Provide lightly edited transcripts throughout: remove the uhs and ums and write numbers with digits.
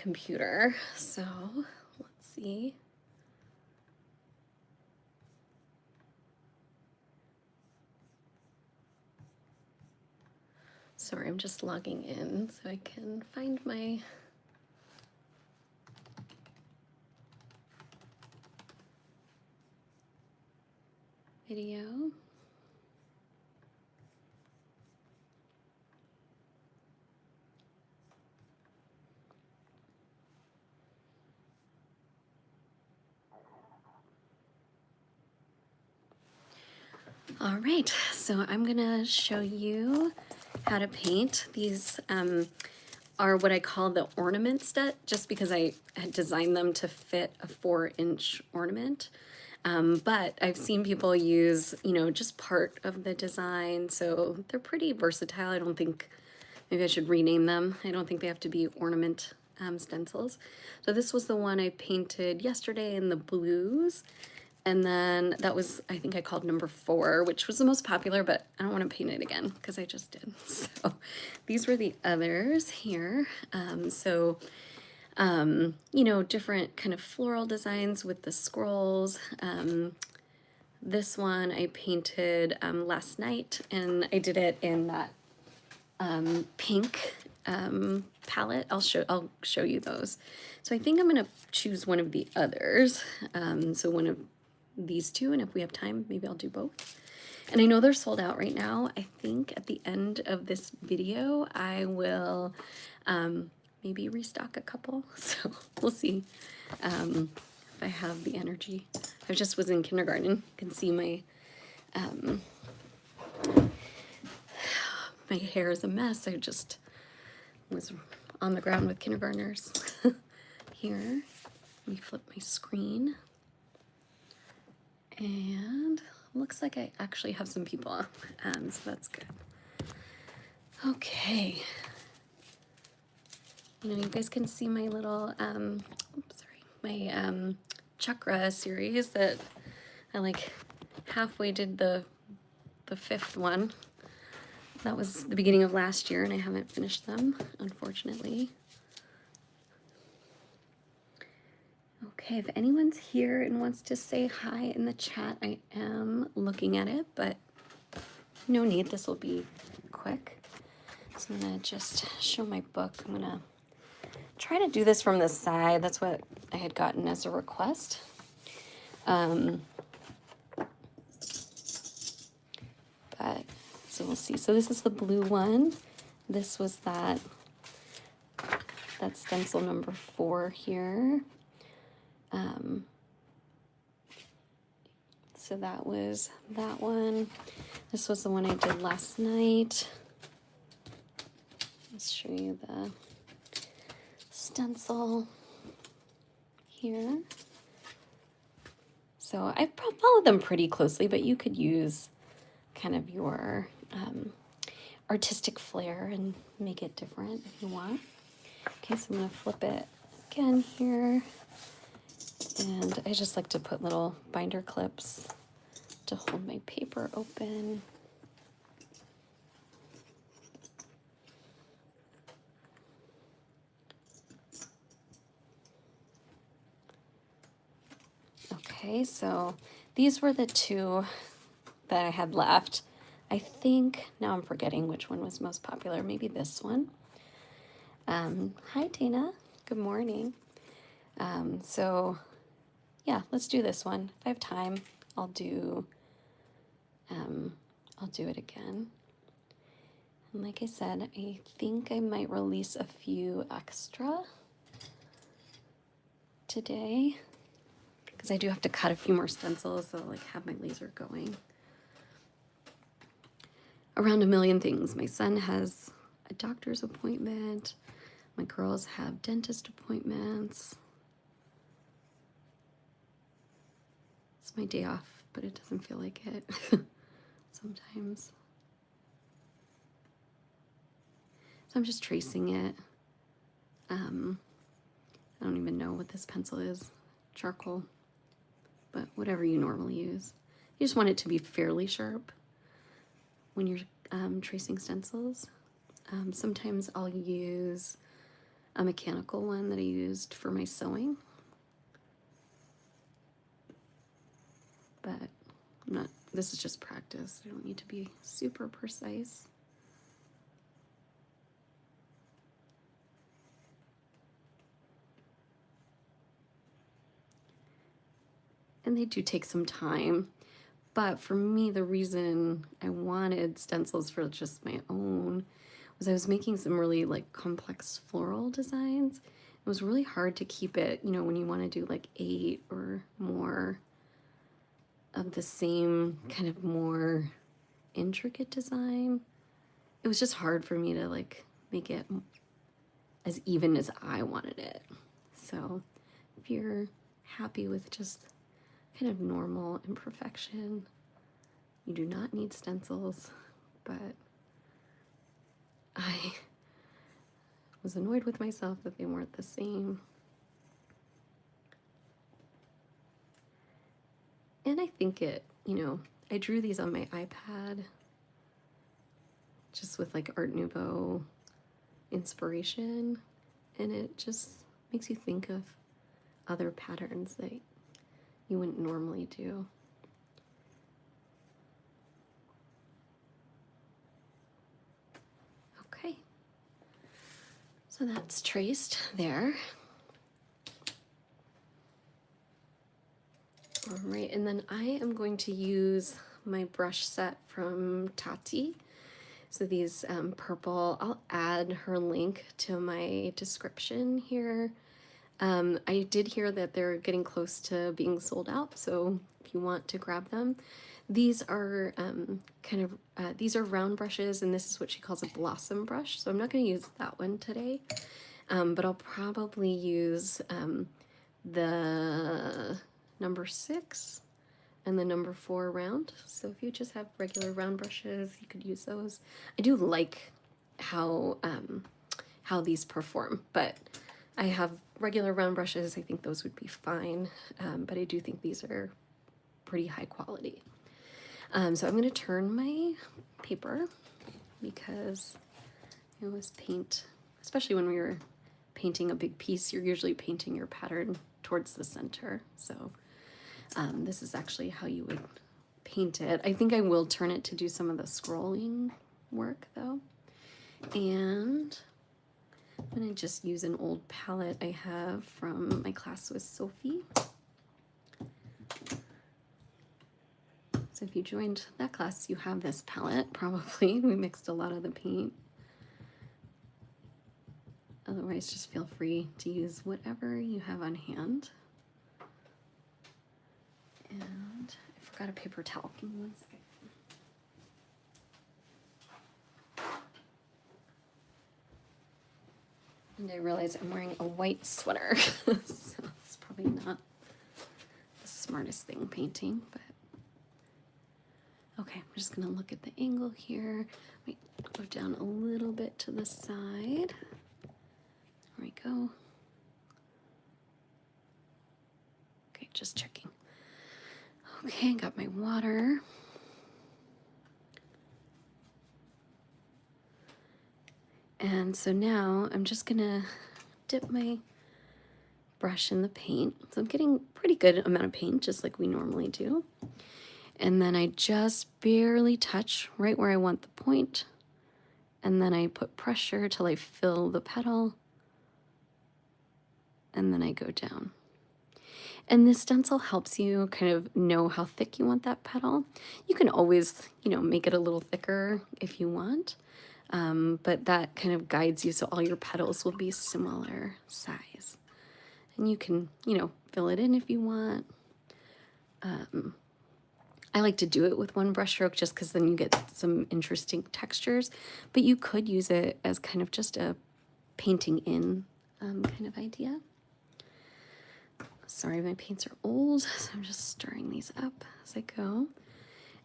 computer. So let's see. Sorry, I'm just logging in so I can find my video. All right, so I'm gonna show you how to paint. These are what I call the ornament set, just because I had designed them to fit a 4-inch ornament. But I've seen people use, you know, just part of the design, so they're pretty versatile. I don't think, maybe I should rename them. I don't think they have to be ornament stencils. So this was the one I painted yesterday in the blues. And then that was, I think I called number 4, which was the most popular, but I don't want to paint it again because I just did. So these were the others here. You know, different kind of floral designs with the scrolls. This one I painted last night, and I did it in that pink palette. I'll show you those. So I think I'm gonna choose one of the others. So one of these two, and if we have time, maybe I'll do both. And I know they're sold out right now. I think at the end of this video, I will maybe restock a couple. So we'll see if I have the energy. I just was in kindergarten. You can see my my hair is a mess. I just was on the ground with kindergartners. Here, let me flip my screen. And looks like I actually have some people, so that's good. Okay. You know, you guys can see my little, my chakra series that I like halfway did the 5th one. That was the beginning of last year, and I haven't finished them, unfortunately. Okay, if anyone's here and wants to say hi in the chat, I am looking at it, but no need. This will be quick. So I'm gonna just show my book. I'm gonna try to do this from the side. That's what I had gotten as a request. But so we'll see. So this is the blue one. This was that stencil number 4 here. So that was that one. This was the one I did last night. Let's show you the stencil here. So I followed them pretty closely, but you could use kind of your artistic flair and make it different if you want. Okay, so I'm gonna flip it again here. And I just like to put little binder clips to hold my paper open. Okay, so these were the 2 that I had left. I think, now I'm forgetting which one was most popular, maybe this one. Hi Dana, good morning. So yeah, let's do this one. If I have time, I'll do it again. And like I said, I think I might release a few extra today because I do have to cut a few more stencils, so I'll like have my laser going. Around a million things. My son has a doctor's appointment. My girls have dentist appointments. It's my day off, but it doesn't feel like it sometimes. So I'm just tracing it. I don't even know what this pencil is. Charcoal, but whatever you normally use. You just want it to be fairly sharp when you're tracing stencils. Sometimes I'll use a mechanical one that I used for my sewing. But I'm not, this is just practice. I don't need to be super precise. And they do take some time. But for me, the reason I wanted stencils for just my own was I was making some really like complex floral designs. It was really hard to keep it, you know, when you want to do like 8 or more of the same kind of more intricate design. It was just hard for me to like make it as even as I wanted it. So if you're happy with just kind of normal imperfection, you do not need stencils, but I was annoyed with myself that they weren't the same. And I think it, you know, I drew these on my iPad just with like Art Nouveau inspiration, and it just makes you think of other patterns that you wouldn't normally do. Okay, so that's traced there. All right, and then I am going to use my brush set from Tati. So these purple, I'll add her link to my description here. I did hear that they're getting close to being sold out, so if you want to grab them. These are these are round brushes, and this is what she calls a blossom brush, so I'm not going to use that one today, but I'll probably use the number 6 and the number 4 round. So if you just have regular round brushes, you could use those. I do like how these perform, but I have regular round brushes. I think those would be fine, but I do think these are pretty high quality. So I'm going to turn my paper because I always paint, especially when we were painting a big piece, you're usually painting your pattern towards the center. So this is actually how you would paint it. I think I will turn it to do some of the scrolling work though. And I'm going to just use an old palette I have from my class with Sophie. So if you joined that class, you have this palette, probably. We mixed a lot of the paint. Otherwise, just feel free to use whatever you have on hand. And I forgot a paper towel. Give me 1 second. And I realize I'm wearing a white sweater, so it's probably not the smartest thing painting, but okay, I'm just gonna look at the angle here. Wait, go down a little bit to the side. There we go. Okay, just checking. Okay, got my water. And so now I'm just gonna dip my brush in the paint. So I'm getting pretty good amount of paint, just like we normally do. And then I just barely touch right where I want the point. And then I put pressure till I fill the petal. And then I go down. And this stencil helps you kind of know how thick you want that petal. You can always, you know, make it a little thicker if you want. But that kind of guides you so all your petals will be similar size. And you can, you know, fill it in if you want. I like to do it with one brush stroke just because then you get some interesting textures, but you could use it as kind of just a painting in kind of idea. Sorry, my paints are old, so I'm just stirring these up as I go.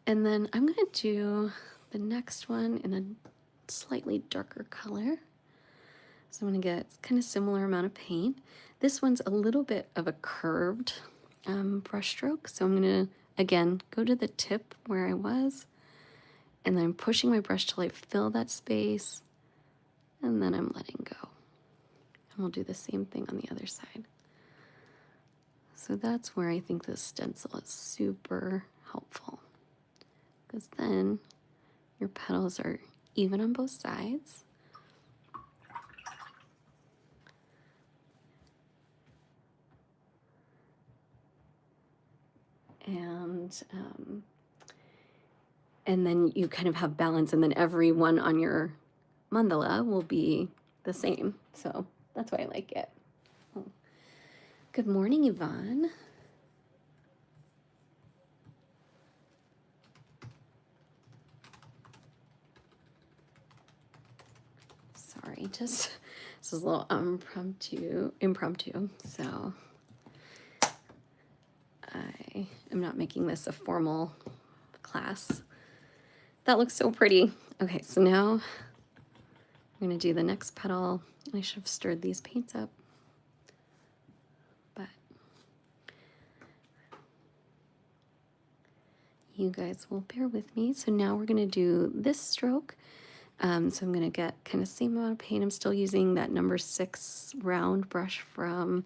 And then I'm going to do the next one in a slightly darker color. So I'm going to get kind of similar amount of paint. This one's a little bit of a curved brush stroke, so I'm going to again go to the tip where I was, and then I'm pushing my brush till I fill that space, and then I'm letting go. we'll do the same thing on the other side. So that's where I think this stencil is super helpful, because then your petals are even on both sides. And then you kind of have balance, and then every one on your mandala will be the same. So that's why I like it. Oh. Good morning, Yvonne. Sorry, just this is a little impromptu. So I am not making this a formal class. That looks so pretty. Okay, so now I'm gonna do the next petal. I should have stirred these paints up, but you guys will bear with me. So now we're gonna do this stroke. So I'm gonna get kind of same amount of paint. I'm still using that number 6 round brush from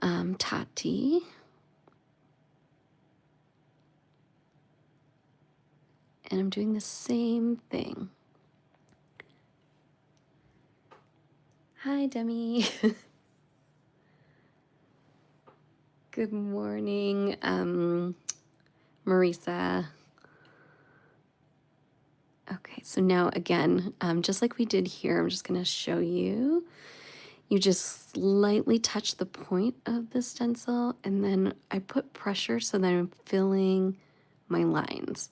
Tati. And I'm doing the same thing. Hi, Demi. Good morning, Marisa. Okay, so now again, just like we did here, I'm just gonna show you. You just slightly touch the point of the stencil, and then I put pressure so that I'm filling my lines.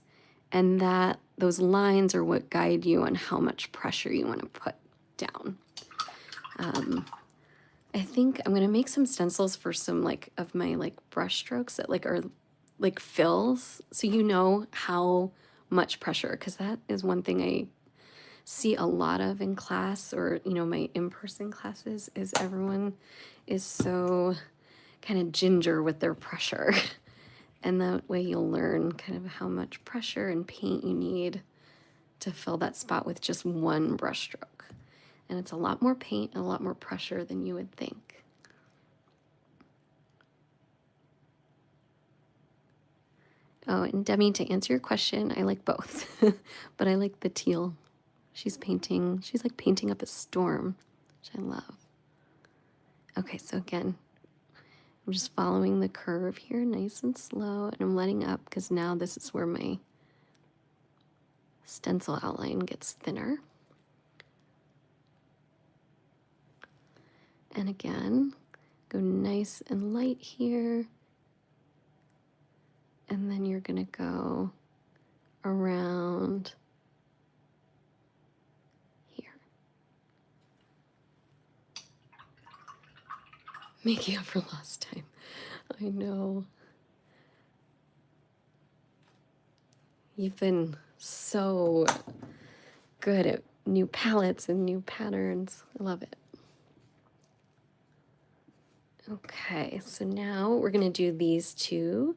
And that those lines are what guide you on how much pressure you want to put down. I think I'm gonna make some stencils for some of my brush strokes that are like fills, so you know how much pressure, because that is one thing I see a lot of in class, or my in-person classes, is everyone is so kind of ginger with their pressure. And that way you'll learn kind of how much pressure and paint you need to fill that spot with just one brush stroke. And it's a lot more paint and a lot more pressure than you would think. Oh, and Demi, to answer your question, I like both, but I like the teal. She's like painting up a storm, which I love. Okay, so again, I'm just following the curve here, nice and slow, and I'm letting up because now this is where my stencil outline gets thinner. And again, go nice and light here. And then you're gonna go around here. Making up for lost time. I know. You've been so good at new palettes and new patterns. I love it. Okay, so now we're gonna do these two.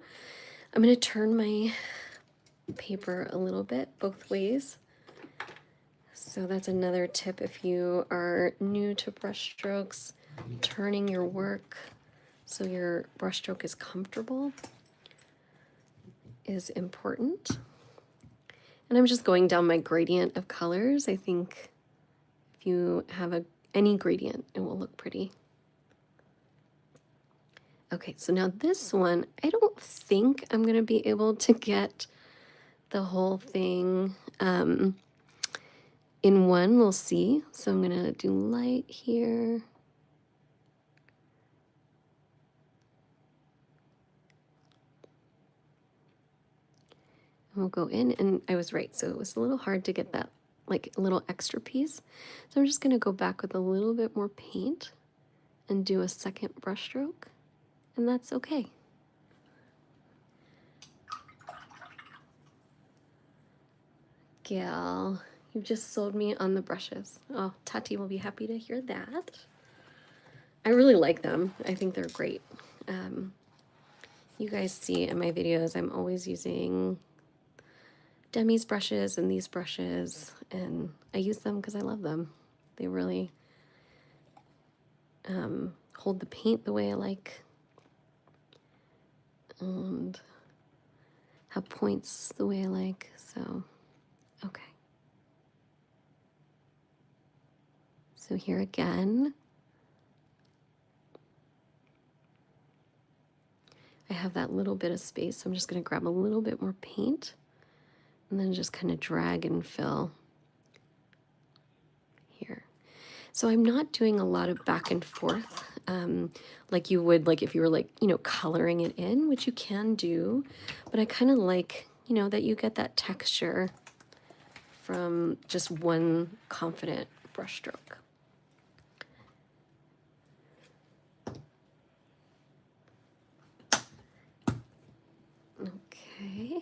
I'm gonna turn my paper a little bit both ways. So that's another tip if you are new to brush strokes, turning your work so your brush stroke is comfortable is important. And I'm just going down my gradient of colors. I think if you have any gradient, it will look pretty. Okay, so now this one, I don't think I'm gonna be able to get the whole thing in one. We'll see. So I'm gonna do light here. And we'll go in, and I was right. So it was a little hard to get that a little extra piece. So I'm just gonna go back with a little bit more paint and do a second brush stroke, and that's okay. Gail, you've just sold me on the brushes. Oh, Tati will be happy to hear that. I really like them. I think they're great. You guys see in my videos, I'm always using Demi's brushes and these brushes, and I use them because I love them. They really hold the paint the way I like, and have points the way I like, so, okay. So here again, I have that little bit of space, so I'm just gonna grab a little bit more paint and then just kind of drag and fill here. So I'm not doing a lot of back and forth like you would, like if you were like, you know, coloring it in, which you can do, but I kind of like, you know, that you get that texture from just one confident brush stroke. Okay.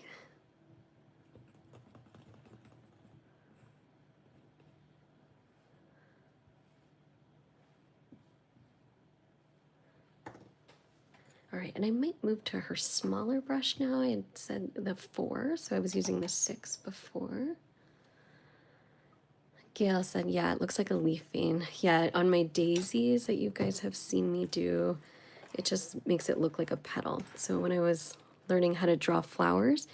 All right, and I might move to her smaller brush now. I had said the 4, so I was using the 6 before. Gail said, yeah, it looks like a leaf vein. Yeah, on my daisies that you guys have seen me do, it just makes it look like a petal. So when I was learning how to draw flowers,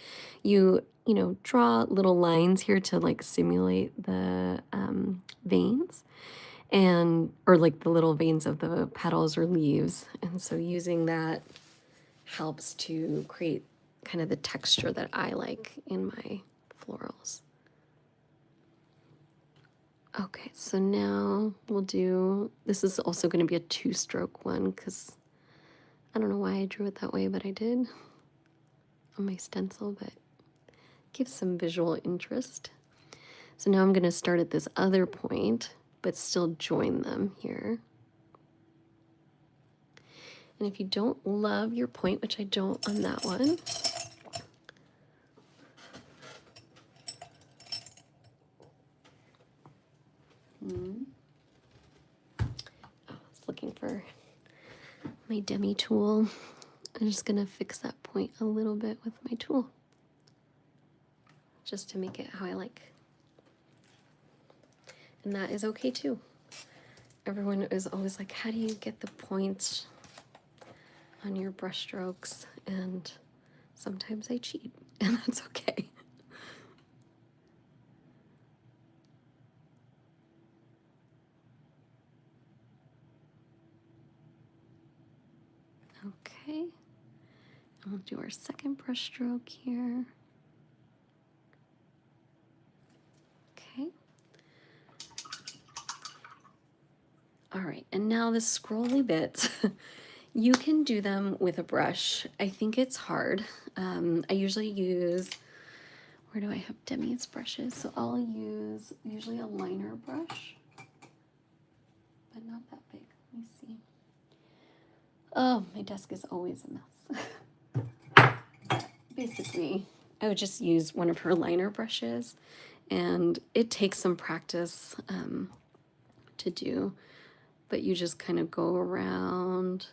you know, draw little lines here to like simulate the veins, and or like the little veins of the petals or leaves. And so using that helps to create kind of the texture that I like in my florals. Okay, so now we'll do, this is also going to be a 2-stroke one because I don't know why I drew it that way, but I did on my stencil, but it gives some visual interest. So now I'm going to start at this other point, but still join them here. And if you don't love your point, which I don't on that one, I was looking for my demi tool. I'm just gonna fix that point a little bit with my tool, just to make it how I like. And that is okay too. Everyone is always like, how do you get the points on your brush strokes? And sometimes I cheat, and that's okay. Okay, and we'll do our second brush stroke here. Okay. All right, and now the scrolly bits, you can do them with a brush. I think it's hard. I usually use, where do I have Demi's brushes? So I'll use usually a liner brush, but not that big. Let me see. Oh, my desk is always a mess. Basically, I would just use one of her liner brushes, and it takes some practice to do, but you just kind of go around,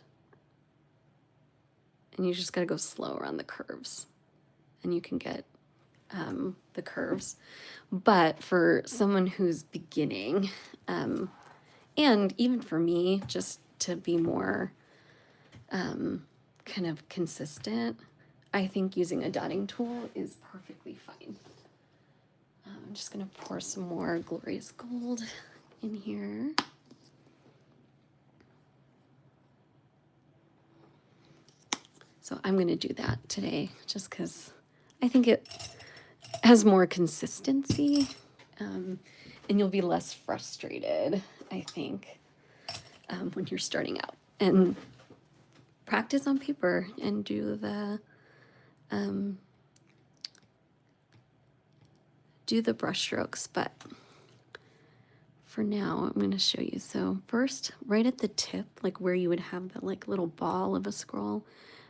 and you just got to go slow around the curves, and you can get the curves. But for someone who's beginning, and even for me, just to be more kind of consistent, I think using a dotting tool is perfectly fine. I'm just gonna pour some more Glorious Gold in here. So I'm gonna do that today just because I think it has more consistency, and you'll be less frustrated, I think, when you're starting out. And practice on paper and do the brush strokes. But for now, I'm going to show you. So first, right at the tip, like where you would have the like little ball of a scroll,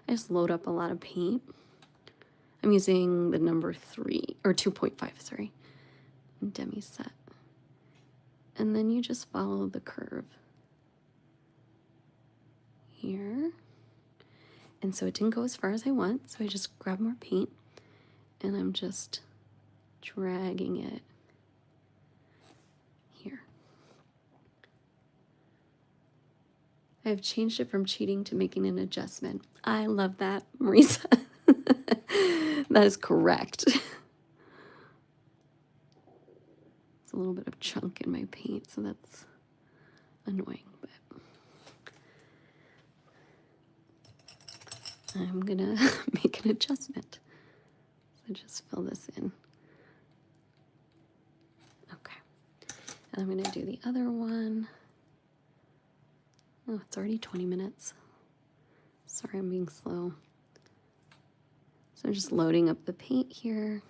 I just load up a lot of paint. I'm using the number 3 or 2.5, sorry, demi set. And then you just follow the curve here. And so it didn't go as far as I want, so I just grab more paint and I'm just dragging it here. I've changed it from cheating to making an adjustment. I love that, Marisa. That is correct. It's a little bit of chunk in my paint, so that's annoying, but I'm gonna make an adjustment. So just fill this in. Okay. And I'm gonna do the other one. Oh, it's already 20 minutes. Sorry, I'm being slow. So I'm just loading up the paint here.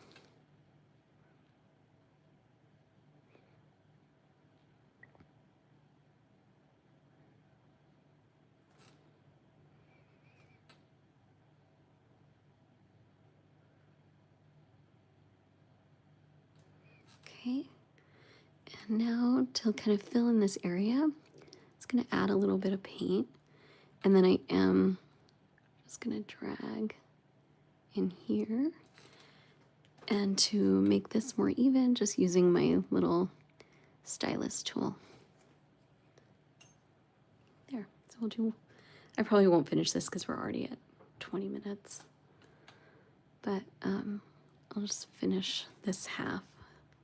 Okay. And now to kind of fill in this area, it's going to add a little bit of paint. And then I am just going to drag in here. And to make this more even, just using my little stylus tool. There. So we'll do, I probably won't finish this because we're already at 20 minutes. But I'll just finish this half.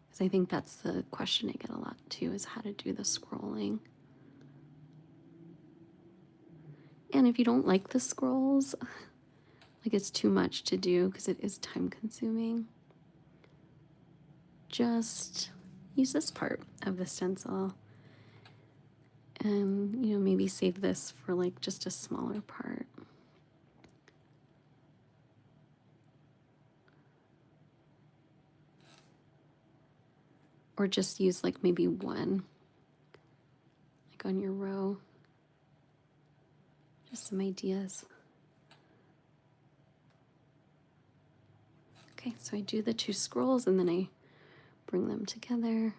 Because I think that's the question I get a lot too, is how to do the scrolling. And if you don't like the scrolls, like it's too much to do because it is time consuming, just use this part of the stencil and, you know, maybe save this for like just a smaller part. Or just use like maybe one, like on your row. Just some ideas. Okay, so I do the two scrolls and then I bring them together.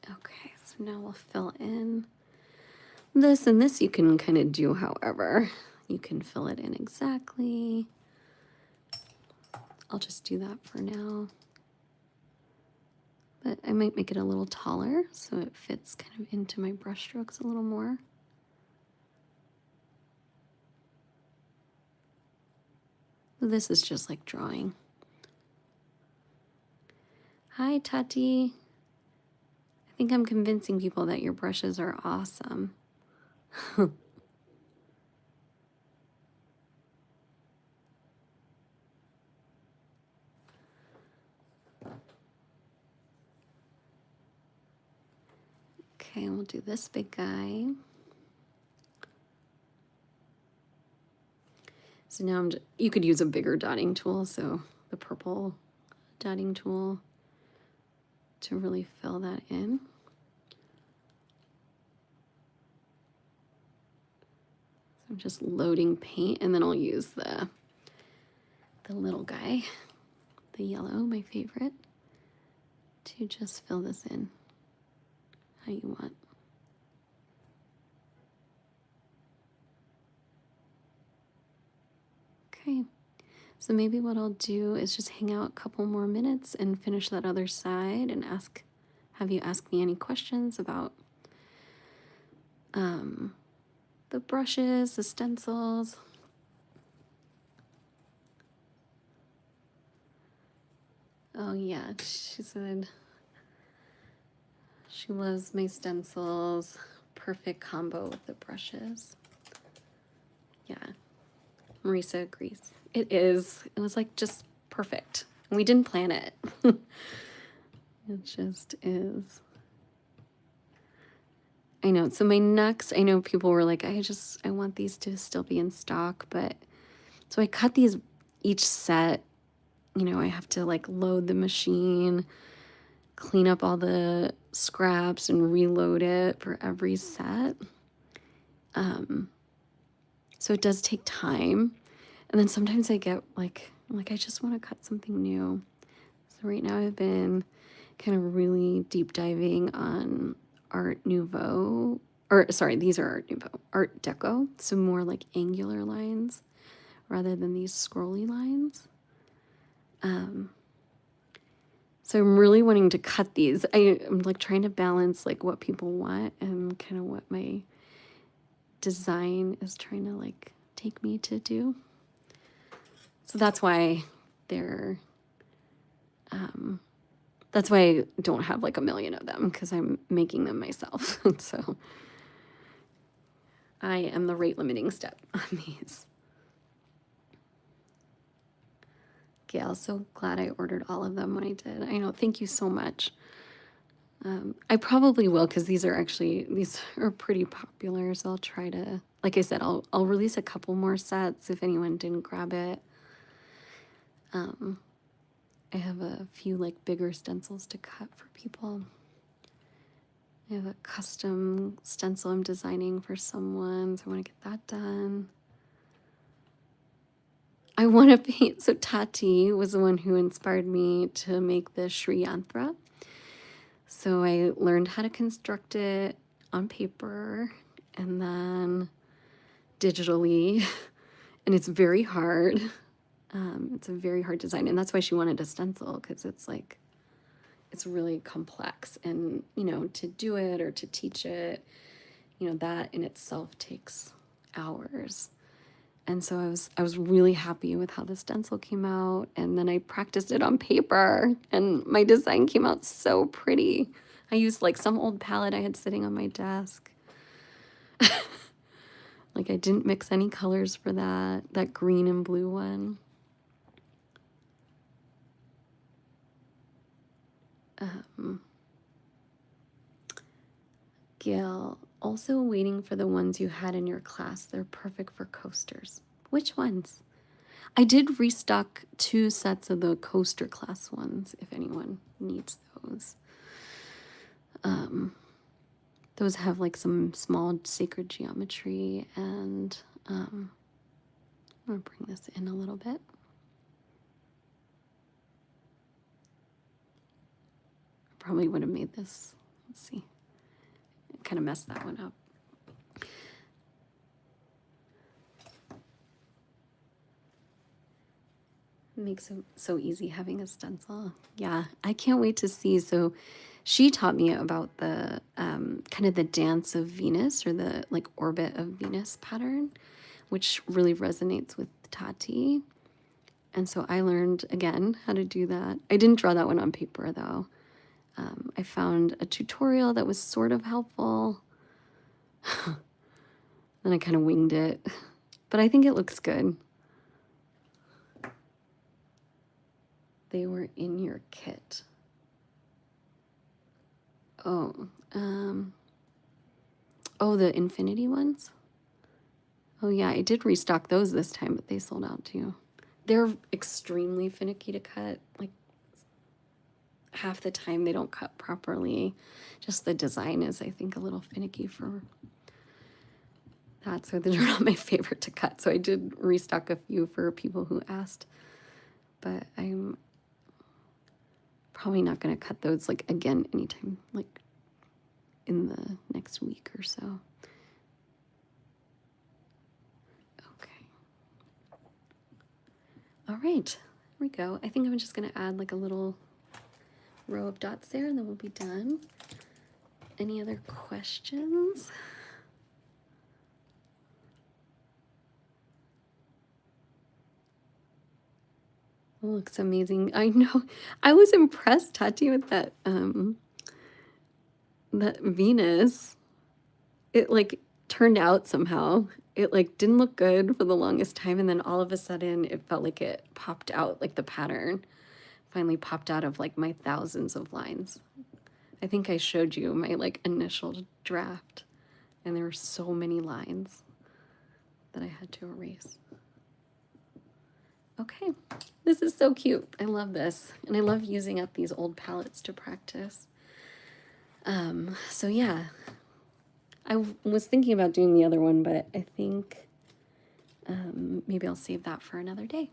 Okay, so now we'll fill in this, and this you can kind of do however. You can fill it in exactly. I'll just do that for now. But I might make it a little taller so it fits kind of into my brush strokes a little more. This is just like drawing. Hi, Tati. I think I'm convincing people that your brushes are awesome. Okay, we'll do this big guy. So now you could use a bigger dotting tool, so the purple dotting tool to really fill that in. So I'm just loading paint, and then I'll use the little guy, the yellow, my favorite, to just fill this in how you want. Okay, so maybe what I'll do is just hang out a couple more minutes and finish that other side and have you ask me any questions about the brushes, the stencils. Oh yeah, she said she loves my stencils. Perfect combo with the brushes. Yeah, Marisa agrees. It is. It was like just perfect. And we didn't plan it. It just is. I know. So my next, I know people were like, I want these to still be in stock, but so I cut these each set. You know, I have to like load the machine, clean up all the scraps and reload it for every set. So it does take time. And then sometimes I get like, I just want to cut something new. So right now I've been kind of really deep diving on Art Nouveau, or sorry, these are Art Nouveau, Art Deco. So more like angular lines rather than these scrolly lines. So I'm really wanting to cut these. I'm like trying to balance like what people want and kind of what my design is trying to like take me to do. So that's why they're, that's why I don't have like a million of them, because I'm making them myself. So I am the rate limiting step on these. Gail, so glad I ordered all of them when I did. I know, thank you so much. I probably will, because these are pretty popular. So I'll try to, like I said, I'll release a couple more sets if anyone didn't grab it. I have a few like bigger stencils to cut for people. I have a custom stencil I'm designing for someone, so I want to get that done. I want to paint, so Tati was the one who inspired me to make the Sri Yantra. So I learned how to construct it on paper and then digitally, and it's very hard. It's a very hard design, and that's why she wanted a stencil, because it's like, it's really complex, and you know, to do it or to teach it, you know, that in itself takes hours. And so I was really happy with how the stencil came out, and then I practiced it on paper, and my design came out so pretty. I used like some old palette I had sitting on my desk. Like I didn't mix any colors for that green and blue one. Gail, also waiting for the ones you had in your class. They're perfect for coasters. Which ones? I did restock 2 sets of the coaster class ones, if anyone needs those. Those have like some small sacred geometry, and I'm gonna bring this in a little bit. Probably would have made this, let's see, kind of messed that one up. It makes it so easy having a stencil. Yeah, I can't wait to see. So she taught me about the kind of the dance of Venus, or the like orbit of Venus pattern, which really resonates with Tati. And so I learned again how to do that. I didn't draw that one on paper though. I found a tutorial that was sort of helpful. Then I kind of winged it, but I think it looks good. They were in your kit. Oh, oh, the infinity ones? Oh yeah, I did restock those this time, but they sold out too. They're extremely finicky to cut. Like half the time they don't cut properly. Just the design is, I think, a little finicky for that. So they're not my favorite to cut. So I did restock a few for people who asked, but I'm probably not going to cut those like again anytime, like in the next week or so. Okay. All right, there we go. I think I'm just going to add like a little row of dots there, and then we'll be done. Any other questions? It looks amazing. I know. I was impressed, Tati, with that that Venus. It like turned out somehow. It like didn't look good for the longest time, and then all of a sudden it felt like it popped out, like the pattern finally popped out of like my thousands of lines. I think I showed you my like initial draft, and there were so many lines that I had to erase. Okay, this is so cute. I love this, and I love using up these old palettes to practice. So yeah, I was thinking about doing the other one, but I think maybe I'll save that for another day.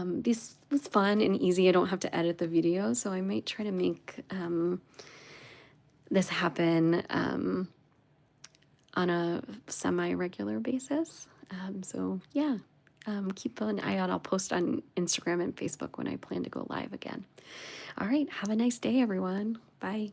This was fun and easy. I don't have to edit the video, so I might try to make this happen on a semi-regular basis. So yeah, keep an eye out. I'll post on Instagram and Facebook when I plan to go live again. All right, have a nice day, everyone. Bye.